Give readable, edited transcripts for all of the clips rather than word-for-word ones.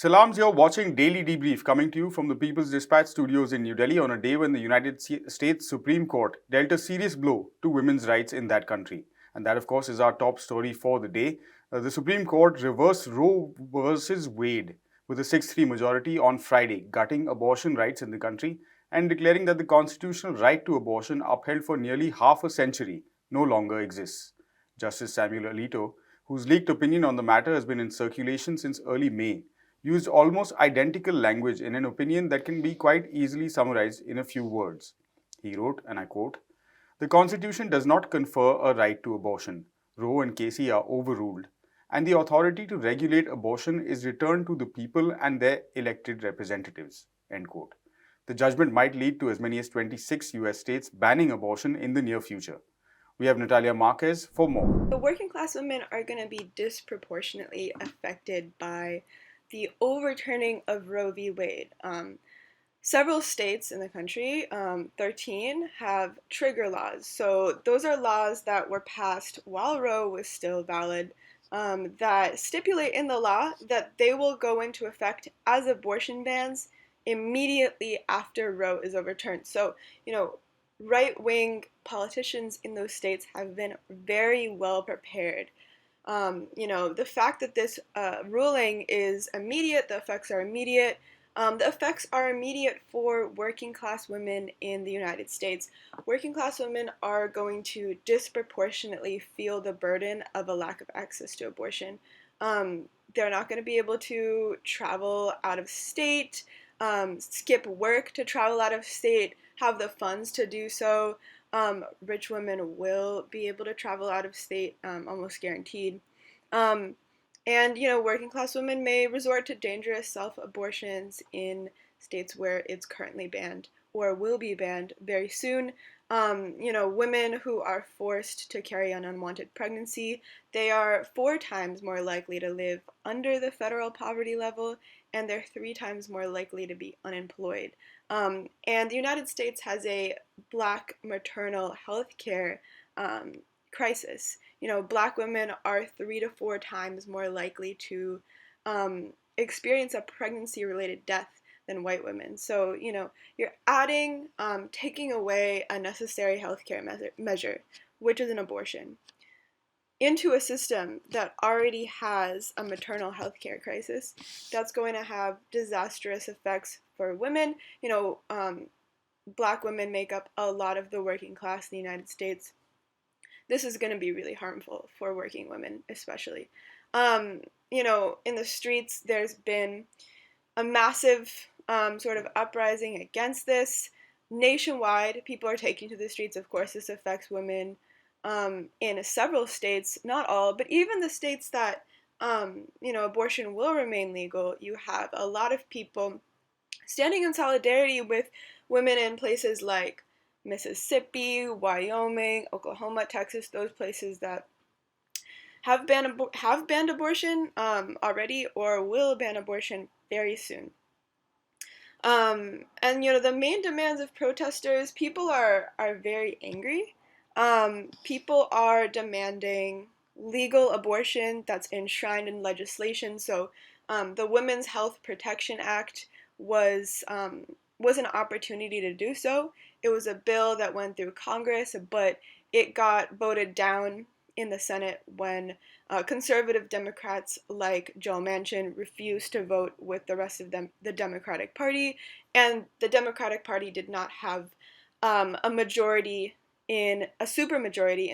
Salams, you're watching Daily Debrief coming to you from the People's Dispatch studios in New Delhi on a day when the United States Supreme Court dealt a serious blow to women's rights in that country. And that, of course, is our top story for the day. The Supreme Court reversed Roe versus Wade with a 6-3 majority on Friday, gutting abortion rights in the country and declaring that the constitutional right to abortion, upheld for nearly half a century, no longer exists. Justice Samuel Alito, whose leaked opinion on the matter has been in circulation since early May, used almost identical language in an opinion that can be quite easily summarized in a few words. He wrote, and I quote, "The Constitution does not confer a right to abortion. Roe and Casey are overruled, and the authority to regulate abortion is returned to the people and their elected representatives." End quote. The judgment might lead to as many as 26 US states banning abortion in the near future. We have Natalia Marquez for more. The working class women are going to be disproportionately affected by the overturning of Roe v. Wade. Several states in the country, 13, have trigger laws. So those are laws that were passed while Roe was still valid, that stipulate in the law that they will go into effect as abortion bans immediately after Roe is overturned. So, right-wing politicians in those states have been very well prepared. The fact that this ruling is immediate, the effects are immediate. The effects are immediate for working class women in the United States. Working class women are going to disproportionately feel the burden of a lack of access to abortion. They're not going to be able to travel out of state, skip work to travel out of state, have the funds to do so. Rich women will be able to travel out of state, almost guaranteed. Working class women may resort to dangerous self-abortions in states where it's currently banned or will be banned very soon. Women who are forced to carry an unwanted pregnancy, they are 4 times more likely to live under the federal poverty level, and they're 3 times more likely to be unemployed. And the United States has a black maternal health care crisis. Black women are 3 to 4 times more likely to experience a pregnancy-related death than white women. So, you're adding, taking away a necessary healthcare measure, which is an abortion, into a system that already has a maternal healthcare crisis. That's going to have disastrous effects for women. Black women make up a lot of the working class in the United States. This is going to be really harmful for working women, especially. In the streets, there's been a massive sort of uprising against this. Nationwide, people are taking to the streets. Of course, this affects women in several states, not all, but even the states that, abortion will remain legal, you have a lot of people standing in solidarity with women in places like Mississippi, Wyoming, Oklahoma, Texas, those places that have banned abortion already or will ban abortion very soon. The main demands of protesters, people are very angry. People are demanding legal abortion that's enshrined in legislation. So the Women's Health Protection Act was an opportunity to do so. It was a bill that went through Congress, but it got voted down in the Senate when conservative Democrats like Joe Manchin refused to vote with the rest of the Democratic Party, and the Democratic Party did not have a supermajority in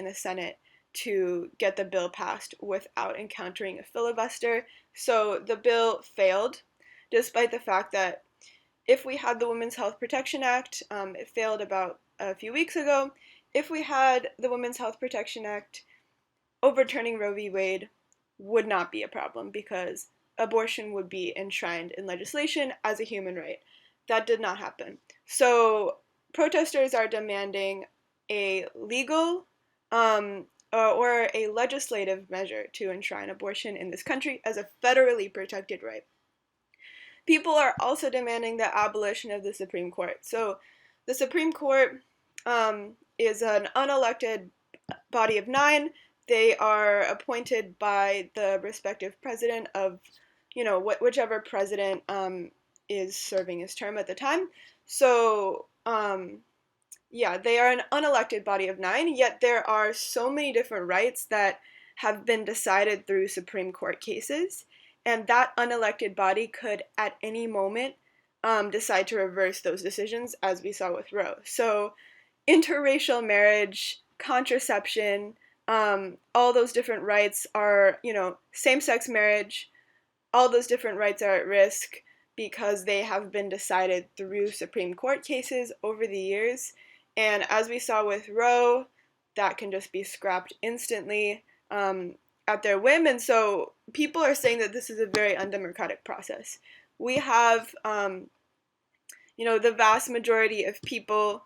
the Senate to get the bill passed without encountering a filibuster. So the bill failed, despite the fact that if we had the Women's Health Protection Act, it failed about a few weeks ago. If we had the Women's Health Protection Act, overturning Roe v. Wade would not be a problem because abortion would be enshrined in legislation as a human right. That did not happen. So protesters are demanding a legal or a legislative measure to enshrine abortion in this country as a federally protected right. People are also demanding the abolition of the Supreme Court. So the Supreme Court is an unelected body of 9. They are appointed by the respective president of whichever president is serving his term at the time. So yeah, they are an unelected body of 9, yet there are so many different rights that have been decided through Supreme Court cases, and that unelected body could at any moment decide to reverse those decisions, as we saw with Roe. So interracial marriage, contraception, all those different rights are, same-sex marriage, all those different rights are at risk because they have been decided through Supreme Court cases over the years. And as we saw with Roe, that can just be scrapped instantly at their whim. And so people are saying that this is a very undemocratic process. We have, the vast majority of people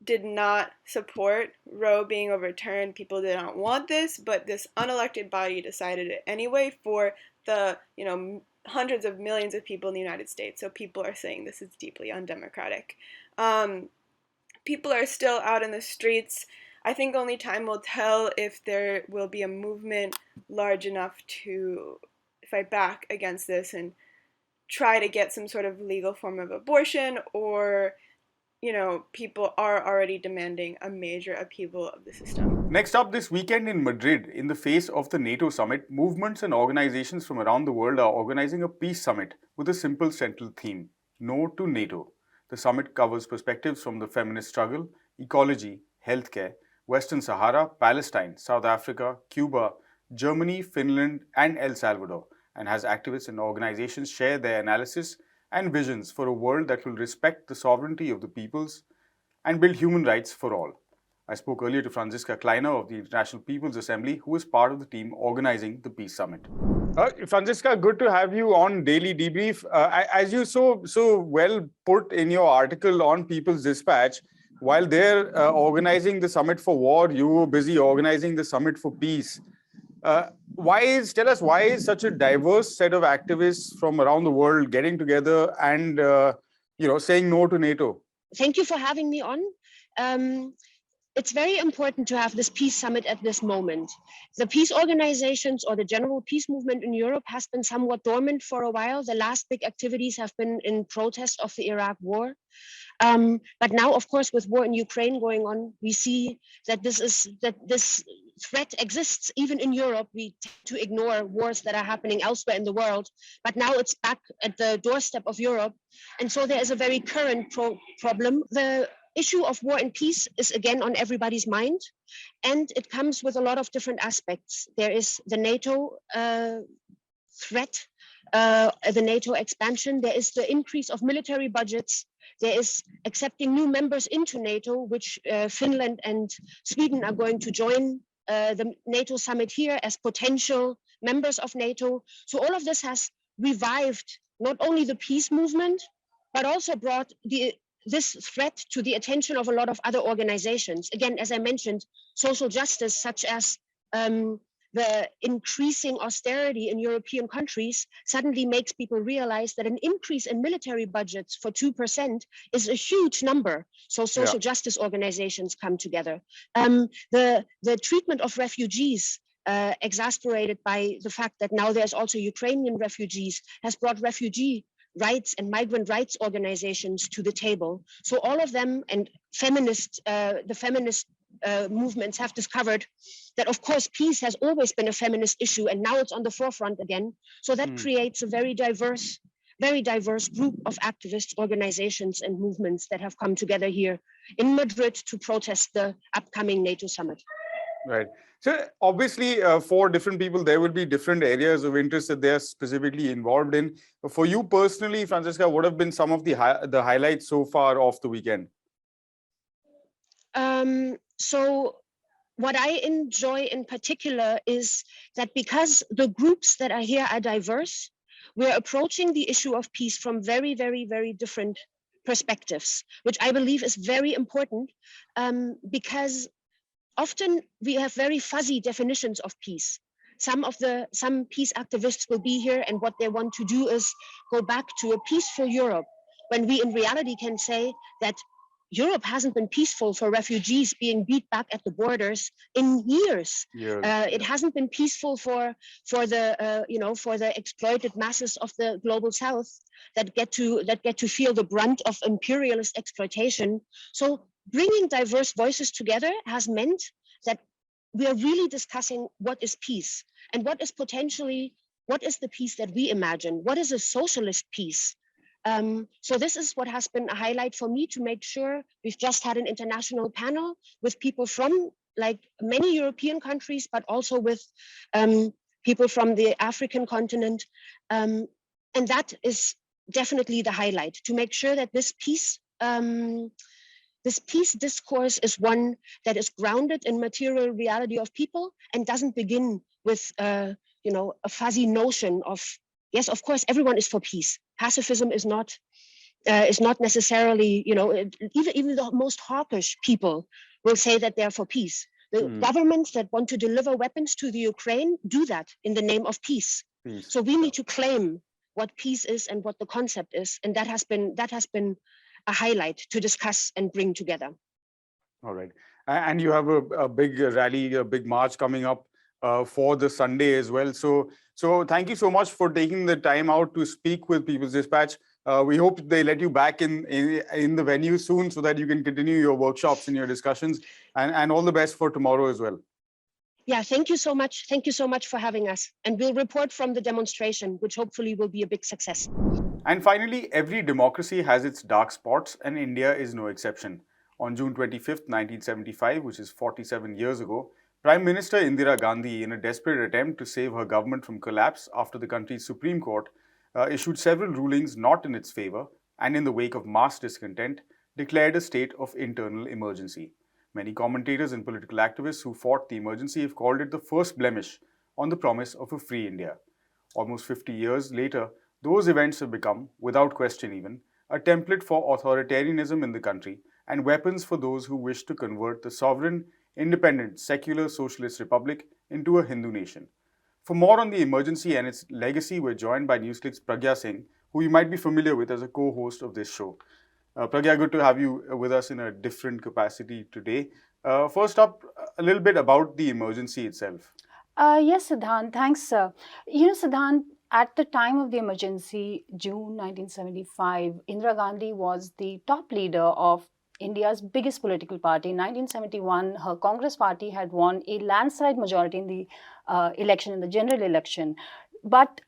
did not support Roe being overturned. People did not want this, but this unelected body decided it anyway for the, hundreds of millions of people in the United States. So people are saying this is deeply undemocratic. People are still out in the streets. I think only time will tell if there will be a movement large enough to fight back against this and try to get some sort of legal form of abortion, or people are already demanding a major upheaval of the system. Next up, this weekend in Madrid, in the face of the NATO summit, movements and organizations from around the world are organizing a peace summit with a simple central theme: No to NATO. The summit covers perspectives from the feminist struggle, ecology, healthcare, Western Sahara, Palestine, South Africa, Cuba, Germany, Finland, and El Salvador, and has activists and organizations share their analysis and visions for a world that will respect the sovereignty of the peoples and build human rights for all. I spoke earlier to Franziska Kleiner of the International People's Assembly, who is part of the team organizing the Peace Summit. Franziska, good to have you on Daily Debrief. As you so well put in your article on People's Dispatch, while they're organizing the summit for war, you were busy organizing the summit for peace. Tell us, why is such a diverse set of activists from around the world getting together and saying no to NATO? Thank you for having me on. It's very important to have this peace summit at this moment. The peace organizations or the general peace movement in Europe has been somewhat dormant for a while. The last big activities have been in protest of the Iraq war. But now, of course, with war in Ukraine going on, we see that this threat exists even in Europe. We tend to ignore wars that are happening elsewhere in the world, but now it's back at the doorstep of Europe. And so there is a very current problem. The issue of war and peace is again on everybody's mind, and it comes with a lot of different aspects. There is the NATO threat, the NATO expansion. There is the increase of military budgets. There is accepting new members into NATO, which Finland and Sweden are going to join the NATO summit here as potential members of NATO. So all of this has revived not only the peace movement, but also brought this threat to the attention of a lot of other organizations. Again, as I mentioned, social justice, such as the increasing austerity in European countries, suddenly makes people realize that an increase in military budgets for 2% is a huge number. So social justice organizations come together. The treatment of refugees, exasperated by the fact that now there's also Ukrainian refugees, has brought refugee rights and migrant rights organizations to the table. So all of them, and the feminist movements have discovered that, of course, peace has always been a feminist issue, and now it's on the forefront again. So that creates a very diverse group of activists, organizations, and movements that have come together here in Madrid to protest the upcoming NATO summit. Right. So obviously, for different people, there will be different areas of interest that they're specifically involved in. For you personally, Franziska, what have been some of the highlights so far of the weekend? So what I enjoy in particular is that because the groups that are here are diverse, we're approaching the issue of peace from very, very, very different perspectives, which I believe is very important, because often we have very fuzzy definitions of peace. Some peace activists will be here, and what they want to do is go back to a peaceful Europe, when we in reality can say that Europe hasn't been peaceful for refugees being beat back at the borders in years. It hasn't been peaceful for the exploited masses of the global South that get to feel the brunt of imperialist exploitation. So bringing diverse voices together has meant that we are really discussing what is peace and what is the peace that we imagine? What is a socialist peace? So this is what has been a highlight for me, to make sure. We've just had an international panel with people from like many European countries, but also with people from the African continent. And that is definitely the highlight, to make sure that this peace discourse is one that is grounded in material reality of people and doesn't begin with a fuzzy notion of, yes, of course, everyone is for peace. Pacifism is not necessarily, even the most hawkish people will say that they're for peace. The governments that want to deliver weapons to the Ukraine do that in the name of peace. So we need to claim what peace is and what the concept is, and that has been a highlight to discuss and bring together. All right. And you have a big rally, a big march coming up for the Sunday as well. So thank you so much for taking the time out to speak with People's Dispatch. We hope they let you back in the venue soon so that you can continue your workshops and your discussions. And all the best for tomorrow as well. Yeah, thank you so much. Thank you so much for having us. And we'll report from the demonstration, which hopefully will be a big success. And finally, every democracy has its dark spots, and India is no exception. On June 25th, 1975, which is 47 years ago, Prime Minister Indira Gandhi, in a desperate attempt to save her government from collapse after the country's Supreme Court, issued several rulings not in its favor, and in the wake of mass discontent, declared a state of internal emergency. Many commentators and political activists who fought the emergency have called it the first blemish on the promise of a free India. Almost 50 years later, those events have become, without question even, a template for authoritarianism in the country and weapons for those who wish to convert the sovereign, independent, secular socialist republic into a Hindu nation. For more on the emergency and its legacy, we're joined by NewsClick's Pragya Singh, who you might be familiar with as a co-host of this show. Pragya, good to have you with us in a different capacity today. First up, a little bit about the emergency itself. Yes, Siddhant, thanks. Siddhant, at the time of the emergency, June 1975, Indira Gandhi was the top leader of India's biggest political party. In 1971, her Congress party had won a landslide majority in the election, in the general election. But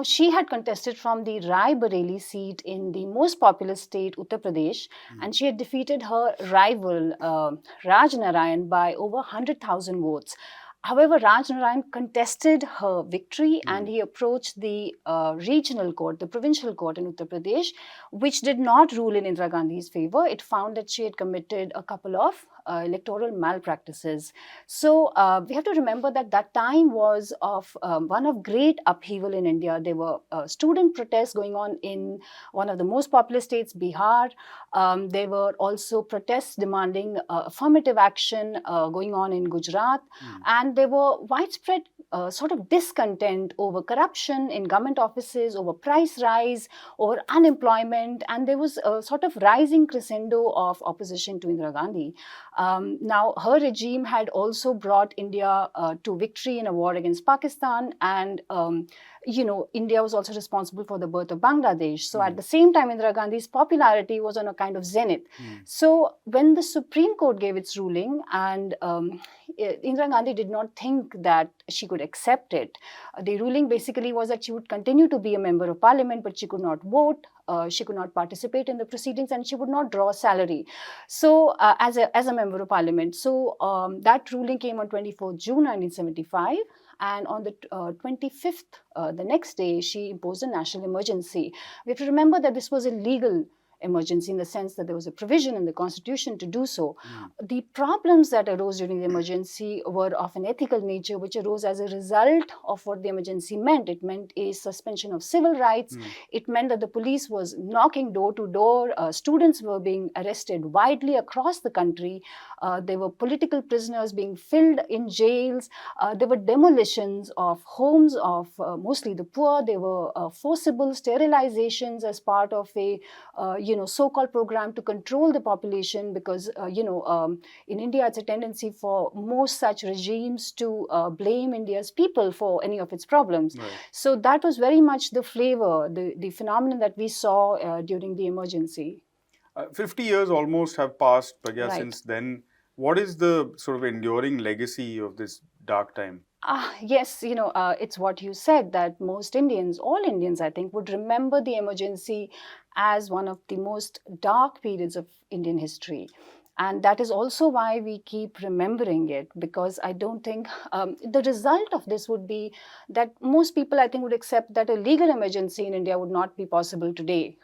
she had contested from the Rai Bareli seat in the most populous state, Uttar Pradesh, and she had defeated her rival, Raj Narayan, by over 100,000 votes. However, Raj Narayan contested her victory and he approached the regional court, the provincial court in Uttar Pradesh, which did not rule in Indira Gandhi's favor. It found that she had committed a couple of electoral malpractices. So we have to remember that that time was of one of great upheaval in India. There were student protests going on in one of the most populous states, Bihar. There were also protests demanding affirmative action going on in Gujarat. And there were widespread sort of discontent over corruption in government offices, over price rise, over unemployment, and there was a sort of rising crescendo of opposition to Indira Gandhi. Now, her regime had also brought India to victory in a war against Pakistan, and India was also responsible for the birth of Bangladesh. So at the same time, Indira Gandhi's popularity was on a kind of zenith. So when the Supreme Court gave its ruling, and Indira Gandhi did not think that she could accept it. The ruling basically was that she would continue to be a member of parliament, but she could not vote. She could not participate in the proceedings, and she would not draw a salary. So, as a member of parliament, so that ruling came on 24th June 1975, and on the 25th, the next day, she imposed a national emergency. We have to remember that this was a legal emergency in the sense that there was a provision in the constitution to do so. The problems that arose during the emergency were of an ethical nature, which arose as a result of what the emergency meant. It meant a suspension of civil rights. It meant that the police was knocking door to door. Students were being arrested widely across the country. There were political prisoners being filled in jails. There were demolitions of homes of mostly the poor. There were forcible sterilizations as part of a so-called program to control the population, because in India it's a tendency for most such regimes to blame India's people for any of its problems. Right. So that was very much the flavor, the phenomenon that we saw during the emergency. 50 years almost have passed, Pragya, Right. since then. What is the sort of enduring legacy of this dark time? Yes, it's what you said, that most Indians, all Indians, I think, would remember the emergency as one of the most dark periods of Indian history. And that is also why we keep remembering it, because I don't think the result of this would be that most people, I think, would accept that a legal emergency in India would not be possible today.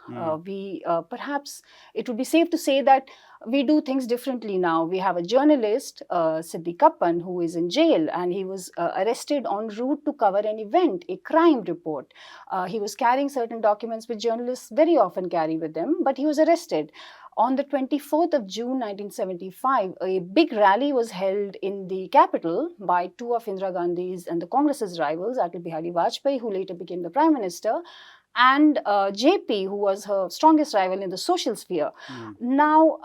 Perhaps it would be safe to say that we do things differently now. We have a journalist, Siddiq Kappan, who is in jail, and he was arrested en route to cover an event, a crime report. He was carrying certain documents which journalists very often carry with them, but he was arrested. On the 24th of June 1975, a big rally was held in the capital by two of Indira Gandhi's and the Congress's rivals, Atal Bihari Vajpayee, who later became the Prime Minister, and JP, who was her strongest rival in the social sphere. Now,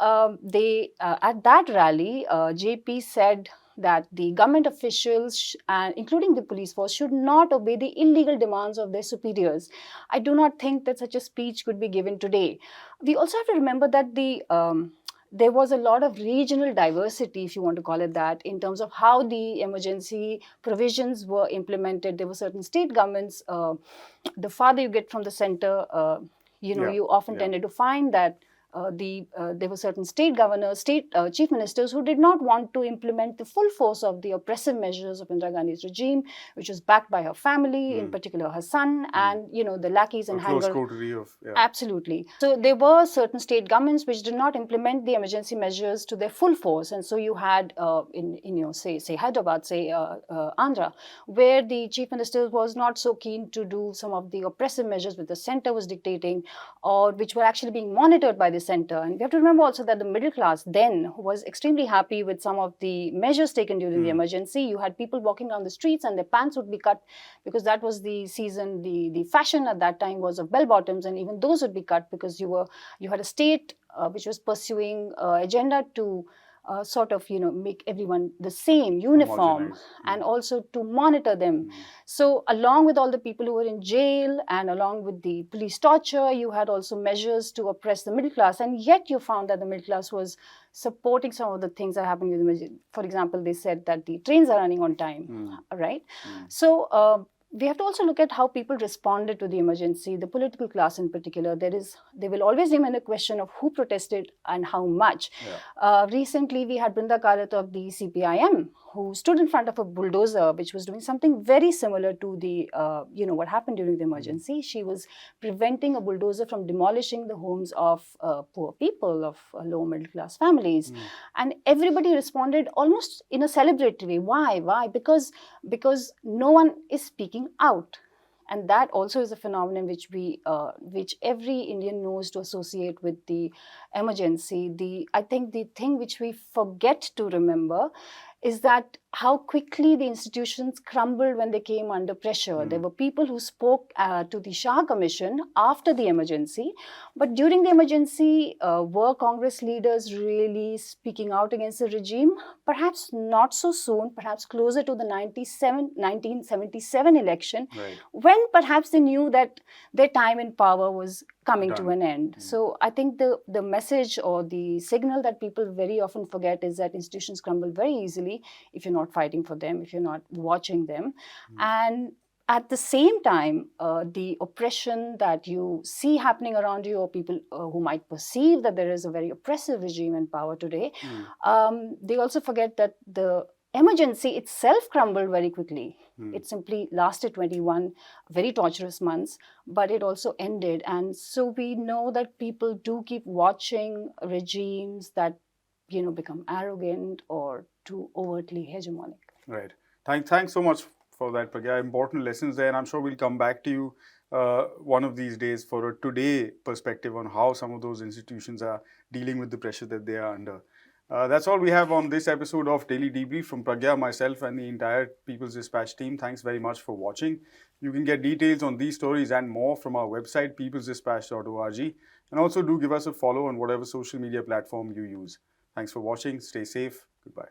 at that rally, JP said that the government officials, including the police force, should not obey the illegal demands of their superiors. I do not think that such a speech could be given today. We also have to remember that there was a lot of regional diversity, if you want to call it that, in terms of how the emergency provisions were implemented. There were certain state governments, the farther you get from the center, you often tended to find that there were certain state governors, state chief ministers who did not want to implement the full force of the oppressive measures of Indira Gandhi's regime, which was backed by her family, in particular her son, and the lackeys and close hangers. coterie of Absolutely. So there were certain state governments which did not implement the emergency measures to their full force, and so you had in say Hyderabad, say Andhra, where the chief minister was not so keen to do some of the oppressive measures which the center was dictating, or which were actually being monitored by the center. And we have to remember also that the middle class then was extremely happy with some of the measures taken during the emergency. You had people walking down the streets and their pants would be cut, because that was the season. The fashion at that time was of bell bottoms, and even those would be cut, because you had a state which was pursuing agenda to sort of make everyone the same, uniform, and also to monitor them. So along with all the people who were in jail and along with the police torture, you had also measures to oppress the middle class, and yet you found that the middle class was supporting some of the things that happened with the. For example, they said that the trains are running on time, right? So we have to also look at how people responded to the emergency, the political class in particular. There will always remain a question of who protested and how much. Recently, we had Brinda Karat of the CPIM, who stood in front of a bulldozer, which was doing something very similar to the, what happened during the emergency. She was preventing a bulldozer from demolishing the homes of poor people, of low middle class families. And everybody responded almost in a celebratory way. Why? Because no one is speaking out. And that also is a phenomenon which every Indian knows to associate with the emergency. I think the thing which we forget to remember is that how quickly the institutions crumbled when they came under pressure. There were people who spoke to the Shah Commission after the emergency, but during the emergency, were Congress leaders really speaking out against the regime? Perhaps not so soon, perhaps closer to the 1977 election, when perhaps they knew that their time in power was coming to an end. So I think the message or the signal that people very often forget is that institutions crumble very easily if you're not fighting for them, if you're not watching them. And at the same time, the oppression that you see happening around you, or people who might perceive that there is a very oppressive regime in power today, they also forget that the emergency itself crumbled very quickly. It simply lasted 21 very torturous months, but it also ended. And so we know that people do keep watching regimes that, become arrogant or too overtly hegemonic. Right. Thanks so much for that, Pragya. Important lessons there, and I'm sure we'll come back to you one of these days for a today perspective on how some of those institutions are dealing with the pressure that they are under. That's all we have on this episode of Daily Debrief. From Pragya, myself, and the entire People's Dispatch team, thanks very much for watching. You can get details on these stories and more from our website, peoplesdispatch.org. And also do give us a follow on whatever social media platform you use. Thanks for watching. Stay safe. Goodbye.